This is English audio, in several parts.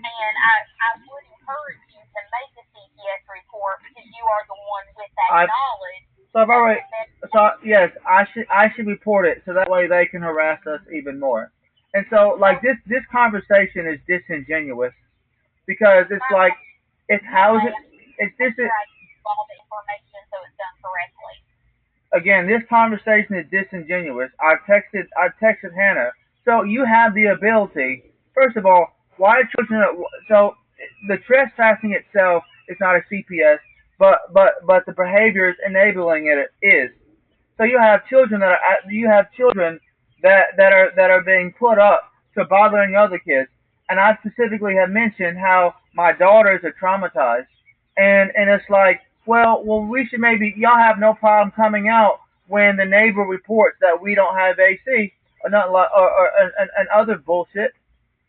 And I would encourage you to make a CPS report because you are the one with that I knowledge so I've of already the medical. so yes, I should report it so that way they can harass us even more. And so So like this conversation is disingenuous because it's my like point it's is how is today it I it's make this sure I give you all the information so it's done correctly. again, this conversation is disingenuous. I've texted Hannah. So you have the ability. First of all, why children? So the trespassing itself is not a CPS, but the behaviors enabling it is. So you have children that are being put up to bothering other kids, and I specifically have mentioned how my daughters are traumatized, and it's like, well, we should maybe y'all have no problem coming out when the neighbor reports that we don't have AC or not like and other bullshit.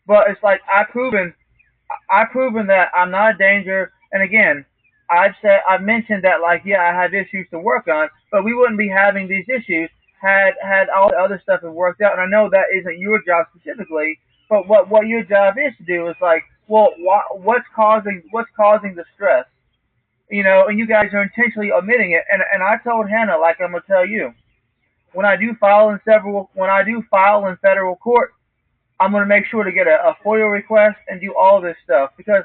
But it's like I've proven that I'm not a danger. And again, I've mentioned that like yeah, I have issues to work on, but we wouldn't be having these issues had all the other stuff been worked out. And I know that isn't your job specifically, but what your job is to do is like, well, what's causing the stress, and you guys are intentionally omitting it. And I told Hannah like I'm gonna tell you when I do file in federal court, I'm gonna make sure to get a FOIA request and do all this stuff because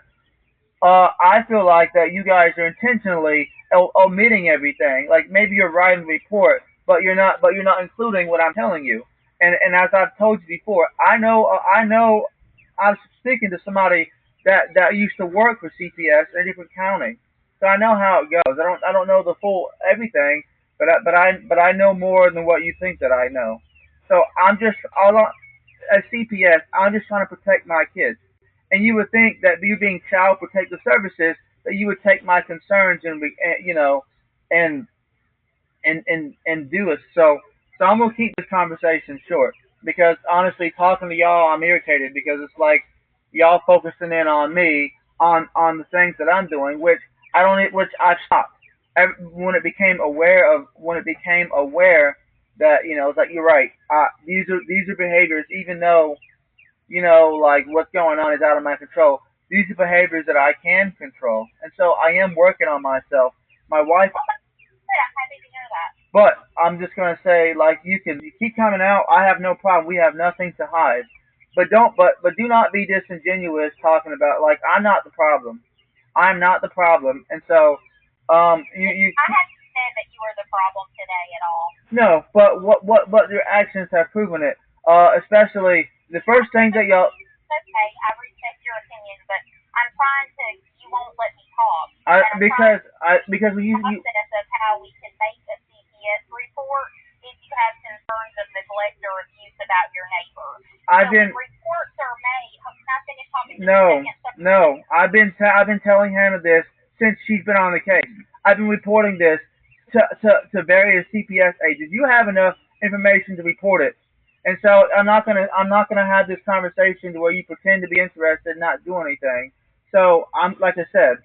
I feel like that you guys are intentionally omitting everything. Like maybe you're writing a report, but you're not. But you're not including what I'm telling you. And as I've told you before, I know. I was speaking to somebody that used to work for CPS in a different county, so I know how it goes. I don't know the full everything, but I know more than what you think that I know. So I'm just as CPS, I'm just trying to protect my kids. And you would think that you being child protective services, that you would take my concerns and and do it. So I'm gonna keep this conversation short because honestly, talking to y'all, I'm irritated because it's like y'all focusing in on me on the things that I'm doing, which I stopped when it became aware that it's like you're right. These are behaviors, even though like what's going on is out of my control. These are behaviors that I can control, and so I am working on myself. My wife, Well, that's good. I'm happy to hear that. but I'm just gonna say, like, you keep coming out. I have no problem. We have nothing to hide. But do not be disingenuous talking about like I'm not the problem. I'm not the problem, and so you I haven't said that you are the problem today at all. no, but your actions have proven it. Especially the first thing that y'all Okay, I respect your opinion, but I'm trying to. You won't let me talk, I and I'm trying to because you process of how we can make a CPS report if you have concerns of neglect or abuse about your neighbor. I've So when been reports are made, can I finish talking just a no second? So no I've been telling Hannah this since she's been on the case. I've been reporting this to various CPS agents. You have enough information to report it, and so I'm not gonna have this conversation to where you pretend to be interested and not do anything. So I'm like I said,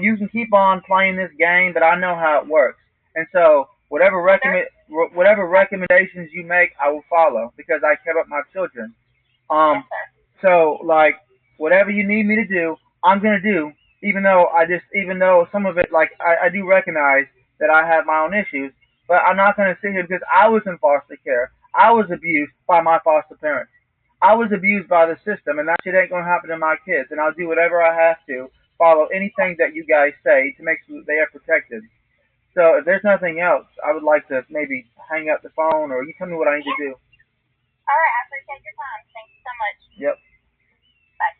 you can keep on playing this game, but I know how it works. And so well, there's whatever recommendations you make, I will follow because I care about my children. yes, Um, sir. so like whatever you need me to do, I'm gonna do. Even though some of it, like I do recognize that I have my own issues, but I'm not gonna sit here because I was in foster care. I was abused by my foster parents. I was abused by the system, and that shit ain't gonna happen to my kids. And I'll do whatever I have to follow anything that you guys say to make sure that they are protected. So if there's nothing else, I would like to maybe hang up the phone, or you tell me what I need to Yeah. do. All right. I appreciate your time. Thank you so much. Yep. Bye.